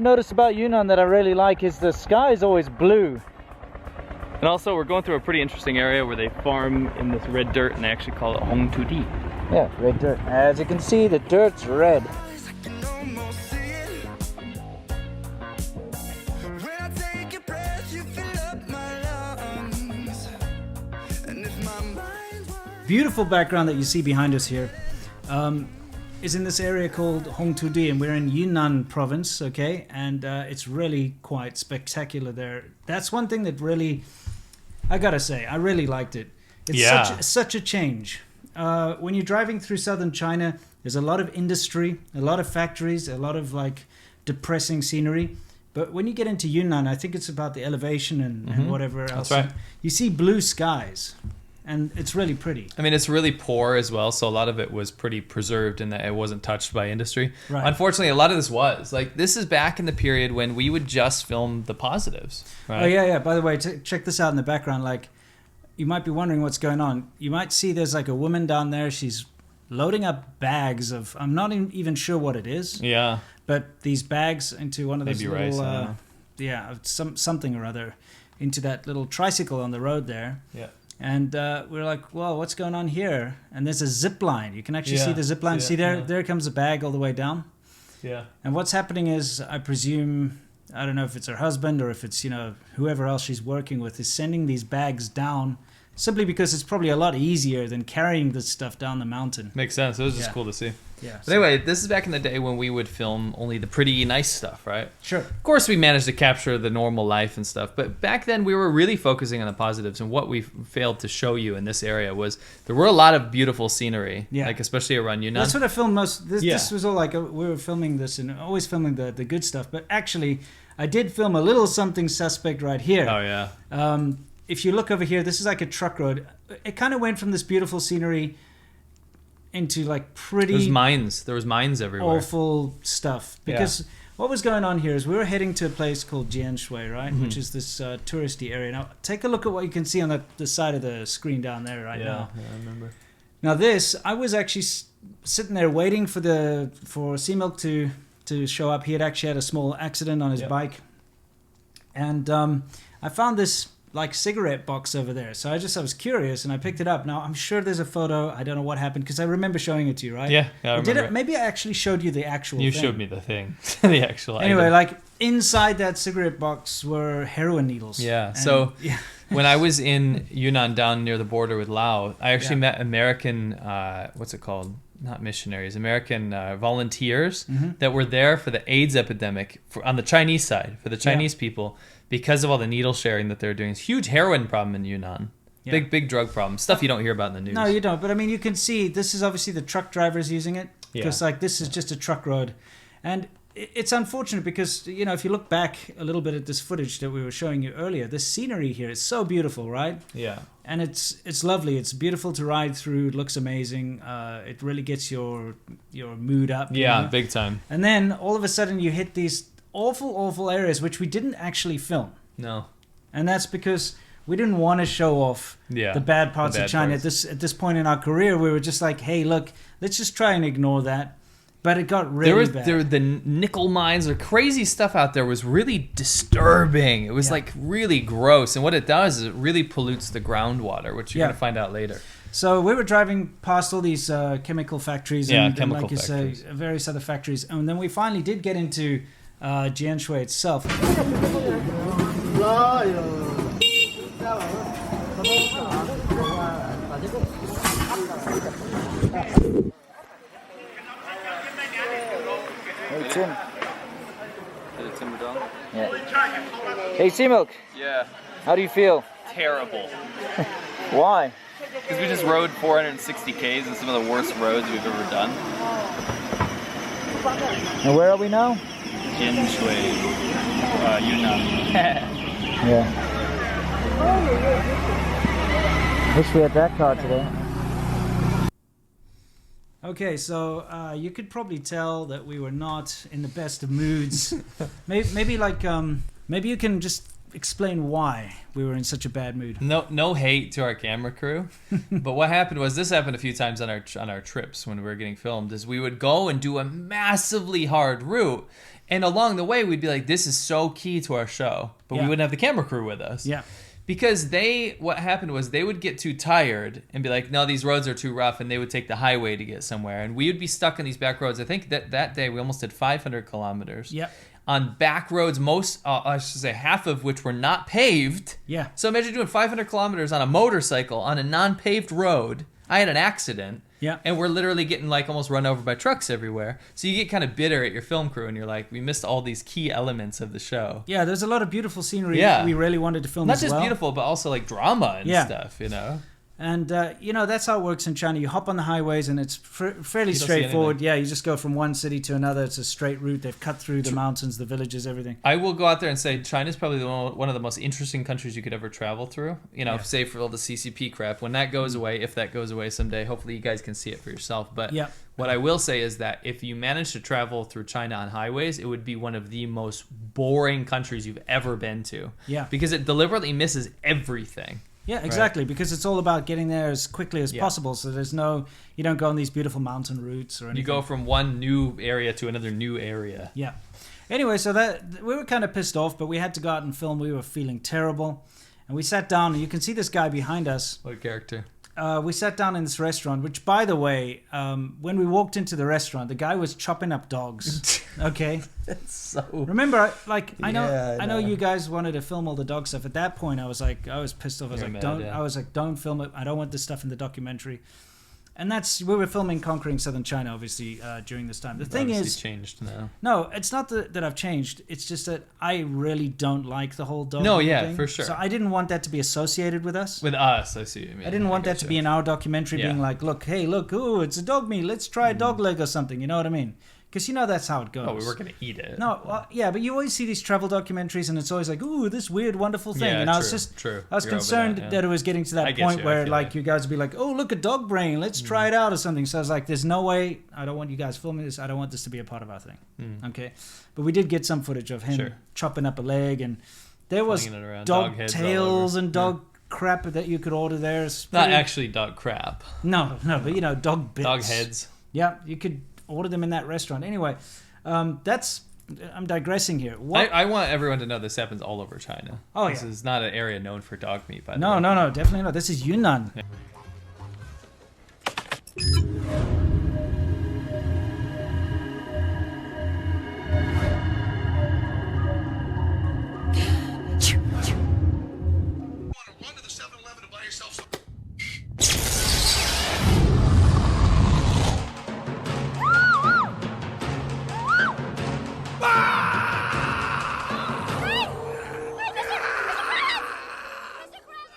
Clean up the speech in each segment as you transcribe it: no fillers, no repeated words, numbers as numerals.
Notice about Yunnan that I really like is the sky is always blue. And also we're going through a pretty interesting area where they farm in this red dirt and they actually call it Hong Tu Di. Yeah, red dirt. As you can see, the dirt's red. Beautiful background that you see behind us here is in this area called Hong Tu Di, and we're in Yunnan province, okay? And it's really quite spectacular there. That's one thing that really, I gotta say, I really liked it. It's such a change. When you're driving through southern China, there's a lot of industry, a lot of factories, a lot of like depressing scenery. But when you get into Yunnan, I think it's about the elevation and whatever else. That's right. You see blue skies. And it's really pretty. I mean, it's really poor as well, so a lot of it was pretty preserved in that it wasn't touched by industry. Right. Unfortunately, a lot of this was. Like, this is back in the period when we would just film the positives, right? Oh, yeah. By the way, check this out in the background. Like, you might be wondering what's going on. You might see there's like a woman down there. She's loading up bags of, I'm not even sure what it is. Yeah. But these bags into one of those Maybe little, rice, something or other, into that little tricycle on the road there. Yeah. And we're like, well, what's going on here? And there's a zip line. You can actually see the zip line. See there? Yeah. There comes a bag all the way down. Yeah. And what's happening is, I presume, I don't know if it's her husband or if it's, whoever else she's working with is sending these bags down simply because it's probably a lot easier than carrying this stuff down the mountain. Makes sense. It was just cool to see. Yeah. But anyway, this is back in the day when we would film only the pretty nice stuff, right? Sure. Of course, we managed to capture the normal life and stuff, but back then we were really focusing on the positives, and what we failed to show you in this area was there were a lot of beautiful scenery, like especially around Yunnan. That's what I filmed most. This was all like, we were filming this and always filming the good stuff, but actually I did film a little something suspect right here. Oh, yeah. If you look over here, this is like a truck road. It kind of went from this beautiful scenery into like pretty... There was mines everywhere. Awful stuff. Because what was going on here is we were heading to a place called Jianshui, right? Which is this touristy area. Now, take a look at what you can see on the side of the screen down there now. Yeah, I remember. Now this, I was actually sitting there waiting for Sea-Milk to show up. He had actually had a small accident on his bike. And I found this like cigarette box over there. So I was curious and I picked it up. Now I'm sure there's a photo. I don't know what happened because I remember showing it to you, right? Yeah, I remember. Maybe I actually showed you the actual thing. You showed me the thing. The actual Anyway, item. like inside that cigarette box were heroin needles. Yeah. When I was in Yunnan down near the border with Laos, I actually met American, what's it called? Not missionaries, American volunteers that were there for the AIDS epidemic on the Chinese side, for the Chinese people, because of all the needle sharing that they're doing. It's a huge heroin problem in Yunnan. Yeah. Big drug problem. Stuff you don't hear about in the news. No, you don't. But I mean, you can see this is obviously the truck drivers using it. Because like this is just a truck road. And it's unfortunate because, if you look back a little bit at this footage that we were showing you earlier, the scenery here is so beautiful, right? Yeah. And it's lovely. It's beautiful to ride through. It looks amazing. It really gets your mood up. Yeah, big time. And then all of a sudden you hit these awful areas which we didn't actually film. No. And that's because we didn't want to show off the bad parts of China. At this point in our career, we were just like, hey, look, let's just try and ignore that. But it got really bad. There were the nickel mines, or crazy stuff out there was really disturbing. It was like really gross. And what it does is it really pollutes the groundwater, which you're going to find out later. So we were driving past all these chemical factories and like you say, various other factories. And then we finally did get into Jianshui itself. Hey, Tim. Yeah. Hey, Sea-Milk. Yeah. How do you feel? Terrible. Why? Because we just rode 460 Ks in some of the worst roads we've ever done. And where are we now? Jianshui, Yunnan. Yeah. Wish we had that car today. Okay, so you could probably tell that we were not in the best of moods. maybe you can just explain why we were in such a bad mood. No hate to our camera crew, but what happened was, this happened a few times on our trips when we were getting filmed, is we would go and do a massively hard route, And along the way, we'd be like, this is so key to our show. But we wouldn't have the camera crew with us. Yeah. Because what happened was they would get too tired and be like, no, these roads are too rough, and they would take the highway to get somewhere. And we would be stuck on these back roads. I think that day we almost did 500 kilometers. Yeah. On back roads, I should say half of which were not paved. Yeah. So imagine doing 500 kilometers on a motorcycle on a non-paved road. I had an accident. Yeah. And we're literally getting like almost run over by trucks everywhere. So you get kind of bitter at your film crew and you're like, we missed all these key elements of the show. Yeah, there's a lot of beautiful scenery we really wanted to film Not as just well. beautiful, but also like drama and stuff, you know? And, that's how it works in China. You hop on the highways and it's fairly You don't see straightforward. anything. Yeah, you just go from one city to another. It's a straight route. They've cut through the mountains, the villages, everything. I will go out there and say China's probably one of the most interesting countries you could ever travel through. You know, save for all the CCP crap. When that goes away, if that goes away someday, hopefully you guys can see it for yourself. But what I will say is that if you manage to travel through China on highways, it would be one of the most boring countries you've ever been to. Yeah. Because it deliberately misses everything. Yeah, exactly. Right. Because it's all about getting there as quickly as possible. So you don't go on these beautiful mountain routes or anything. You go from one new area to another new area. Yeah. Anyway, so that we were kind of pissed off, but we had to go out and film. We were feeling terrible. And we sat down, and you can see this guy behind us. What a character. We sat down in this restaurant, which, by the way, when we walked into the restaurant, the guy was chopping up dogs. Okay, that's so. Remember, I know you guys wanted to film all the dog stuff. At that point, I was pissed off. I was like, don't film it. I don't want this stuff in the documentary. And we were filming Conquering Southern China, obviously, during this time. The thing is, changed now. No, it's not that I've changed. It's just that I really don't like the whole dog thing. For sure. So I didn't want that to be associated with us. With us, I see what you mean. I didn't want that to be in our documentary being like, look, ooh, it's a dog meat. Let's try a dog leg or something. You know what I mean? Because that's how it goes. Oh, we weren't going to eat it. No, but you always see these travel documentaries and it's always like, ooh, this weird, wonderful thing. Yeah, and I was I was concerned that it was getting to that point where you guys would be like, oh, look, a dog brain. Let's try it out or something. So I was like, there's no way. I don't want you guys filming this. I don't want this to be a part of our thing. Okay? But we did get some footage of him chopping up a leg, and there was dog tails and dog crap that you could order there. Not actually dog crap. No, but dog bits. Dog heads. Yeah, you could order them in that restaurant. Anyway, I'm digressing here. I want everyone to know this happens all over China. Oh, this is not an area known for dog meat, by the way. No, definitely not. This is Yunnan. Yeah.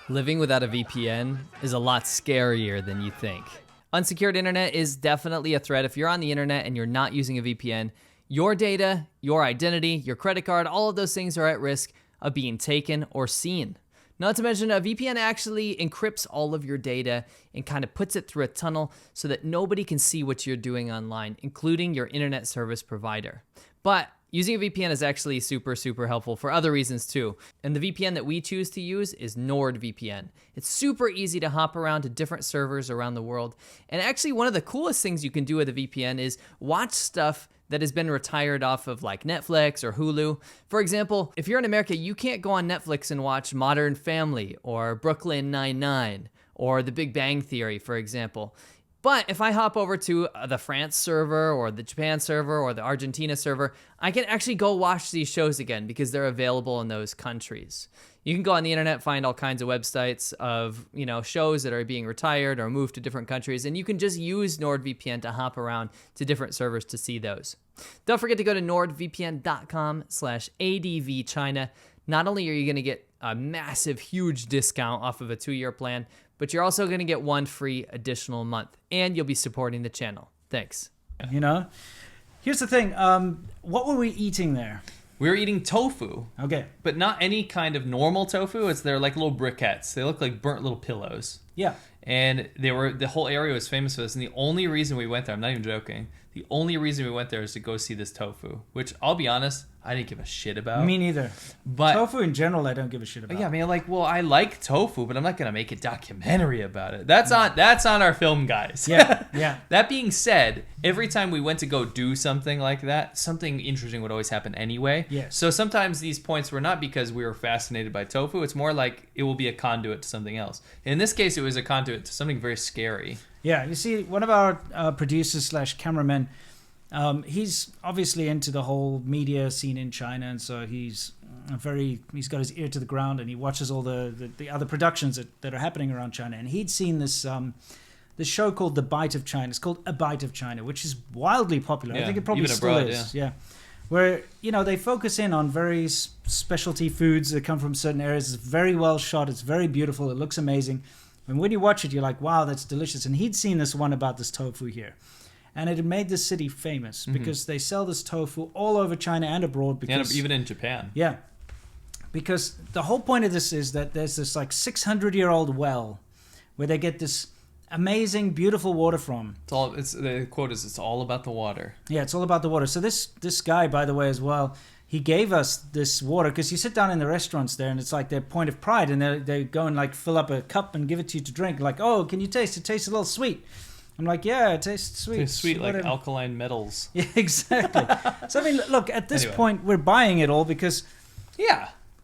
Living without a VPN is a lot scarier than you think. Unsecured internet is definitely a threat. If you're on the internet and you're not using a VPN, your data, your identity, your credit card, all of those things are at risk of being taken or seen. Not to mention, a VPN actually encrypts all of your data and kind of puts it through a tunnel so that nobody can see what you're doing online, including your internet service provider. But using a VPN is actually super, super helpful for other reasons too. And the VPN that we choose to use is NordVPN. It's super easy to hop around to different servers around the world. And actually, one of the coolest things you can do with a VPN is watch stuff that has been retired off of like Netflix or Hulu. For example, if you're in America, you can't go on Netflix and watch Modern Family or Brooklyn Nine-Nine or The Big Bang Theory, for example. But if I hop over to the France server or the Japan server or the Argentina server, I can actually go watch these shows again because they're available in those countries. You can go on the internet, find all kinds of websites of, shows that are being retired or moved to different countries, and you can just use NordVPN to hop around to different servers to see those. Don't forget to go to nordvpn.com/ADVChina. Not only are you going to get a massive, huge discount off of a 2-year plan, but you're also going to get one free additional month, and you'll be supporting the channel. Thanks. Here's the thing. What were we eating there? We were eating tofu. Okay. But not any kind of normal tofu. They're like little briquettes. They look like burnt little pillows. Yeah. And the whole area was famous for this. And the only reason we went there, I'm not even joking, the only reason we went there is to go see this tofu, which I'll be honest, I didn't give a shit about. Me neither. But Tofu in general, I don't give a shit about. yeah, I mean, like, well, I like tofu, but I'm not gonna make a documentary about it. That's on our film, guys. Yeah, yeah. That being said, every time we went to go do something like that, something interesting would always happen anyway. Yes. So sometimes these points were not because we were fascinated by tofu. It's more like it will be a conduit to something else. In this case, it was a conduit to something very scary. Yeah, you see, one of our producers / cameramen, he's obviously into the whole media scene in China, and so he's got his ear to the ground, and he watches all the other productions that are happening around China. And he'd seen this show called The Bite of China. It's called A Bite of China, which is wildly popular. Yeah, I think it probably even still abroad, is. Yeah. Where, they focus in on very specialty foods that come from certain areas. It's very well shot. It's very beautiful. It looks amazing. And when you watch it, you're like, wow, that's delicious. And he'd seen this one about this tofu here. And it had made this city famous because they sell this tofu all over China and abroad. Because, And even in Japan. Yeah. Because the whole point of this is that there's this like 600-year-old well where they get this amazing, beautiful water from. The quote is, it's all about the water. Yeah, it's all about the water. So this guy, by the way, as well, he gave us this water because you sit down in the restaurants there and it's like their point of pride, and they go and like fill up a cup and give it to you to drink. Like, oh, can you taste? It tastes a little sweet. I'm like, yeah, it tastes sweet. It's sweet whatever. like alkaline metals. Yeah, exactly. So I mean, look, at this point, we're buying it all because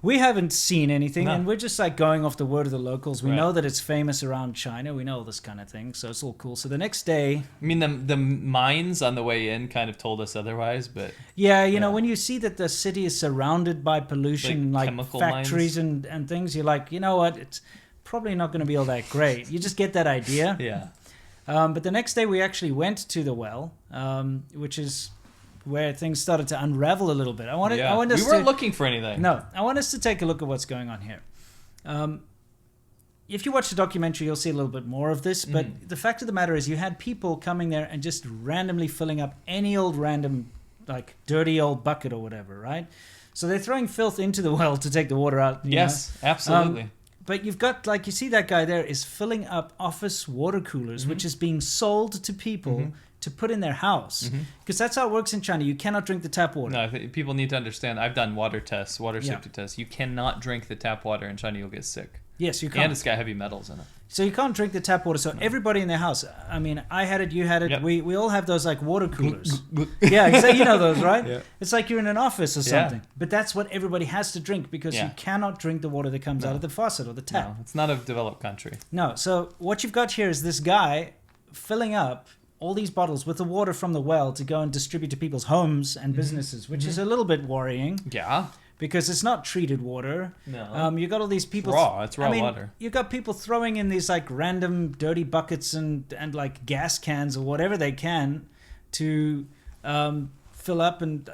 we haven't seen anything, and we're just like going off the word of the locals. We know that it's famous around China. We know all this kind of thing, so it's all cool. So the next day, I mean, the mines on the way in kind of told us otherwise, but yeah, you know, when you see that the city is surrounded by pollution, like factories and things, you're like, you know what, it's probably not going to be all that great. You just get that idea. Yeah. But the next day we actually went to the well, which is where things started to unravel a little bit. I want us we weren't looking for anything. No, I want us to take a look at what's going on here. If you watch the documentary, you'll see a little bit more of this. But the fact of the matter is, you had people coming there and just randomly filling up any old random, like dirty old bucket or whatever, right? So they're throwing filth into the well to take the water out. Yes, absolutely. But you've got, like, you see that guy there is filling up office water coolers, which is being sold to people to put in their house. Because that's how it works in China. You cannot drink the tap water. No, I think people need to understand. I've done water safety tests. You cannot drink the tap water in China. You'll get sick. Yes, you can't. And it's got heavy metals in it. So you can't drink the tap water. So everybody in their house, I mean, I had it, you had it. Yep. We all have those, like, water coolers. Yeah, exactly. You know those, right? Yeah. It's like you're in an office or something. But that's what everybody has to drink because you cannot drink the water that comes out of the faucet or the tap. No, it's not a developed country. No, so what you've got here is this guy filling up all these bottles with the water from the well to go and distribute to people's homes and businesses, which is a little bit worrying. Yeah. Because it's not treated water. No. You got all these people. It's raw water. You got people throwing in these like random dirty buckets and like gas cans or whatever they can to fill up and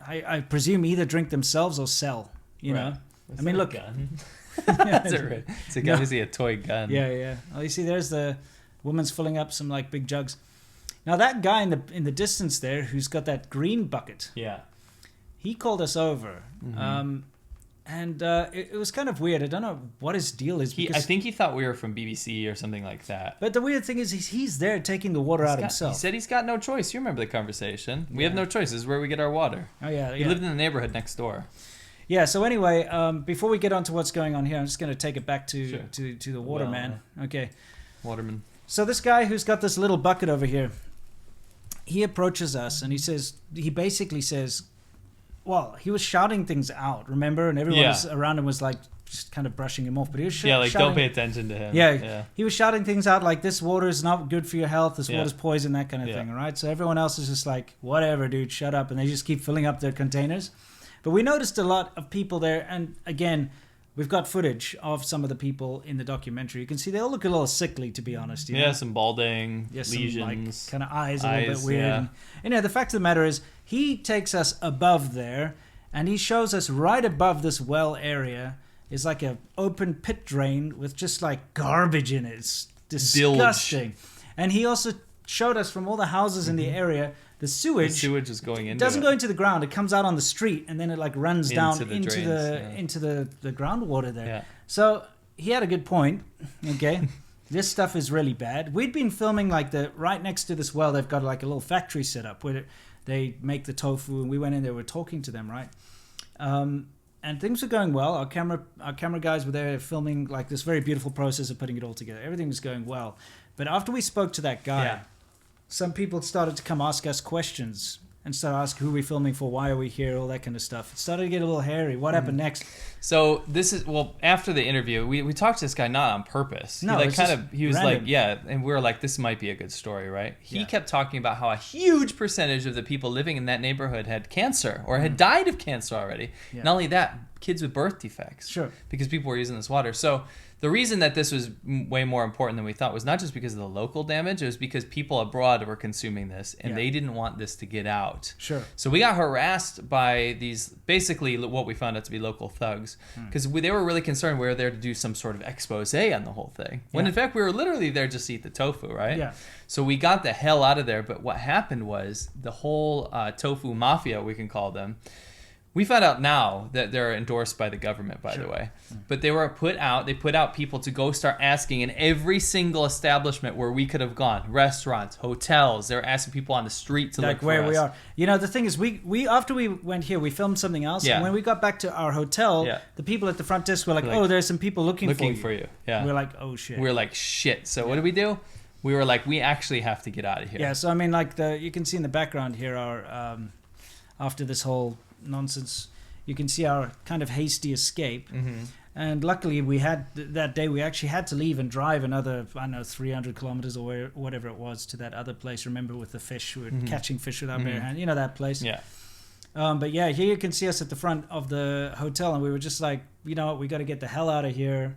I presume either drink themselves or sell. You know. That's I mean, look. a gun. It's obviously a toy gun. Yeah. Oh, you see, there's the woman's filling up some like big jugs. Now that guy in the distance there, who's got that green bucket. Yeah. He called us over, and it was kind of weird. I don't know what his deal is. I think he thought we were from BBC or something like that. But the weird thing is he's there taking the water out himself. He said he's got no choice. You remember the conversation. We have no choice. This is where we get our water. Oh, yeah. He lived in the neighborhood next door. Yeah, so anyway, before we get on to what's going on here, I'm just going to take it back to the waterman. Okay. Waterman. So this guy who's got this little bucket over here, he approaches us and he basically says, well, he was shouting things out, remember? And everyone was around him was like just kind of brushing him off. But he was shouting, don't pay attention to him. Yeah. He was shouting things out like, this water is not good for your health. This water's poison, that kind of thing, all right? So everyone else is just like, whatever, dude, shut up. And they just keep filling up their containers. But we noticed a lot of people there. And again, we've got footage of some of the people in the documentary. You can see they all look a little sickly, to be honest. You know? Some balding, lesions. Some, like, kind of eyes a little bit weird. Yeah. And the fact of the matter is, he takes us above there, and he shows us right above this well area is like a open pit drain with just like garbage in it. It's disgusting. And he also showed us from all the houses in the area, the sewage is going into doesn't go into the ground. It comes out on the street, and then it like runs down into the groundwater there. Yeah. So he had a good point. Okay. This stuff is really bad. We'd been filming like right next to this well. They've got like a little factory set up where they make the tofu, and we went in there. We're talking to them, right? And things were going well. Our camera guys were there filming like this very beautiful process of putting it all together. Everything was going well. But after we spoke to that guy, some people started to come ask us questions and start asking who we're filming for, why are we here, all that kind of stuff. It started to get a little hairy. What happened next? So this is, well, after the interview, we talked to this guy not on purpose. No, he was random. like, yeah, and we were like, this might be a good story, right? He Yeah. kept talking about how a huge percentage of the people living in that neighborhood had cancer or had died of cancer already. Yeah. Not only that, kids with birth defects. Sure. Because people were using this water. So the reason that this was way more important than we thought was not just because of the local damage, it was because people abroad were consuming this and they didn't want this to get out. Sure. So we got harassed by these, basically what we found out to be local thugs, because they were really concerned we were there to do some sort of expose on the whole thing. When in fact we were literally there just to eat the tofu, right? Yeah. So we got the hell out of there. But what happened was the whole Tofu Mafia, we can call them, we found out now that they're endorsed by the government, by the way. But they put out people to go start asking in every single establishment where we could have gone, restaurants, hotels. They were asking people on the street to look Like for where us. we are. You know, the thing is, we after we went here, we filmed something else. Yeah. And when we got back to our hotel, Yeah. the people at the front desk were like, Like, oh, there's some people looking Looking for for you. Yeah. We're like, oh, shit. We were like, shit. So what do? We were like, we actually have to get out of here. Yeah, so I mean, like you can see in the background here, our after this whole nonsense, you can see our kind of hasty escape. Mm-hmm. And luckily, we had that day. We actually had to leave and drive another, 300 kilometers or whatever it was to that other place. Remember, with the fish, we were catching fish with our bare hand. You know that place. Yeah. But yeah, here you can see us at the front of the hotel, and we were just like, you know what, we got to get the hell out of here.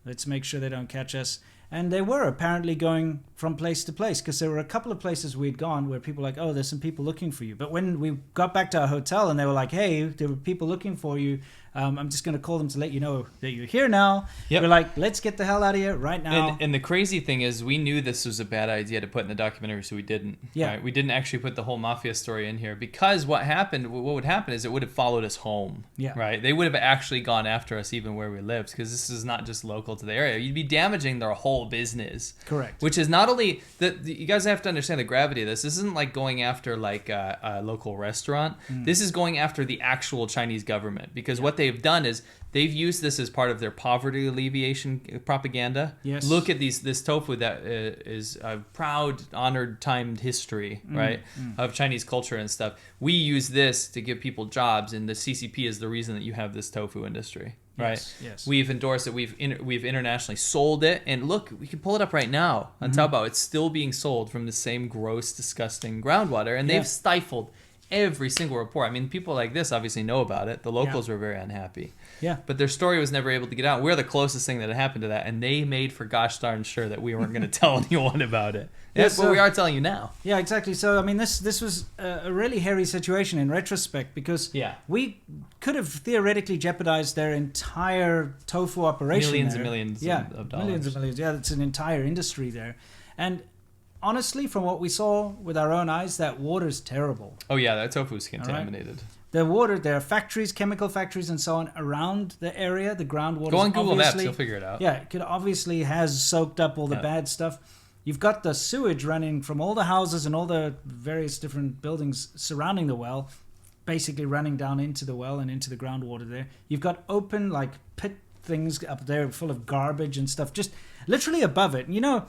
Let's make sure they don't catch us. And they were apparently going from place to place, because there were a couple of places we'd gone where people were like, oh, there's some people looking for you. But when we got back to our hotel and they were like, hey, there were people looking for you, I'm just going to call them to let you know that you're here now. Yep. We're like, let's get the hell out of here right now. And the crazy thing is, we knew this was a bad idea to put in the documentary, so we didn't. Yeah. Right? We didn't actually put the whole mafia story in here, because what would happen is it would have followed us home. Yeah. Right? They would have actually gone after us even where we lived, because this is not just local to the area. You'd be damaging their whole business. Correct. Which is not only you guys have to understand the gravity of this. This isn't like going after like a local restaurant. This is going after the actual Chinese government, because what they've done is they've used this as part of their poverty alleviation propaganda. Yes. Look at this tofu that is a proud, honored, timed history, right, of Chinese culture and stuff. We use this to give people jobs, and the CCP is the reason that you have this tofu industry. Right. Yes. We've endorsed it. We've internationally sold it, and look, we can pull it up right now on Taobao. It's still being sold from the same gross, disgusting groundwater, and they've stifled every single report. I mean, people like this obviously know about it. The locals were very unhappy. Yeah. But their story was never able to get out. We're the closest thing that had happened to that, and they made for gosh darn sure that we weren't going to tell anyone about it. That's what we are telling you now. Yeah, exactly. So, I mean, this was a really hairy situation in retrospect, because we could have theoretically jeopardized their entire tofu operation. Millions there. and millions of dollars. Millions and millions. Yeah, it's an entire industry there. And honestly, from what we saw with our own eyes, that water's terrible. Oh, yeah, that tofu is contaminated. The water, there are factories, chemical factories and so on around the area. The groundwater. Go on Google Maps, you'll figure it out. Yeah, it obviously has soaked up all the bad stuff. You've got the sewage running from all the houses and all the various different buildings surrounding the well, basically running down into the well and into the groundwater there. You've got open, like, pit things up there full of garbage and stuff, just literally above it. And you know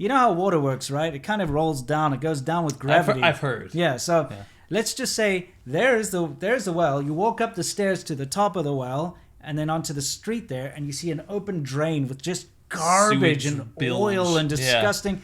how water works, right? It kind of rolls down. It goes down with gravity. I've heard. Yeah, so let's just say there's the well. You walk up the stairs to the top of the well and then onto the street there, and you see an open drain with just garbage Sewage and bilge. oil and disgusting.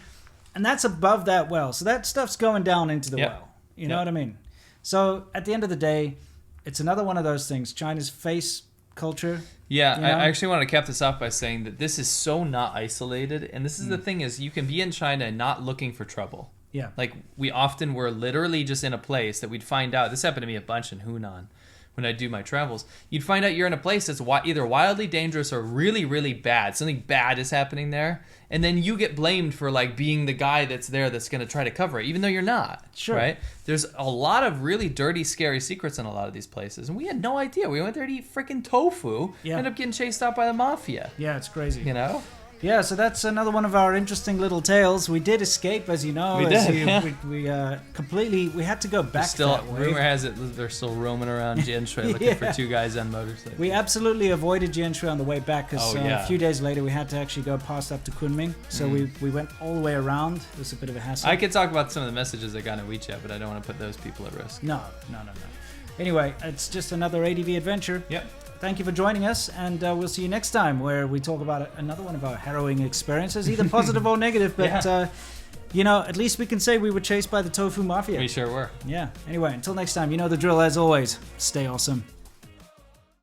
And that's above that well. So that stuff's going down into the well. You know what I mean? So at the end of the day, it's another one of those things. China's face culture. Yeah, you know? I actually want to cap this off by saying that this is so not isolated. And this is the thing is, you can be in China not looking for trouble. Yeah. Like, we often were literally just in a place that we'd find out. This happened to me a bunch in Hunan when I do my travels. You'd find out you're in a place that's either wildly dangerous or really, really bad. Something bad is happening there. And then you get blamed for, like, being the guy that's there that's going to try to cover it, even though you're not. Sure. Right? There's a lot of really dirty, scary secrets in a lot of these places. And we had no idea. We went there to eat freaking tofu. Yeah. Ended up getting chased out by the mafia. Yeah, it's crazy. You know? Yeah, so that's another one of our interesting little tales. We did escape, as you know. We did. We completely. We had to go back that way. Rumor has it they're still roaming around Jianshui looking for two guys on motorcycles. We absolutely avoided Jianshui on the way back because a few days later we had to actually go past up to Kunming. So we went all the way around. It was a bit of a hassle. I could talk about some of the messages I got in WeChat, but I don't want to put those people at risk. No. Anyway, it's just another ADV adventure. Yep. Thank you for joining us, and we'll see you next time where we talk about another one of our harrowing experiences, either positive or negative. But, at least we can say we were chased by the Tofu Mafia. We sure were. Yeah. Anyway, until next time, you know the drill as always. Stay awesome.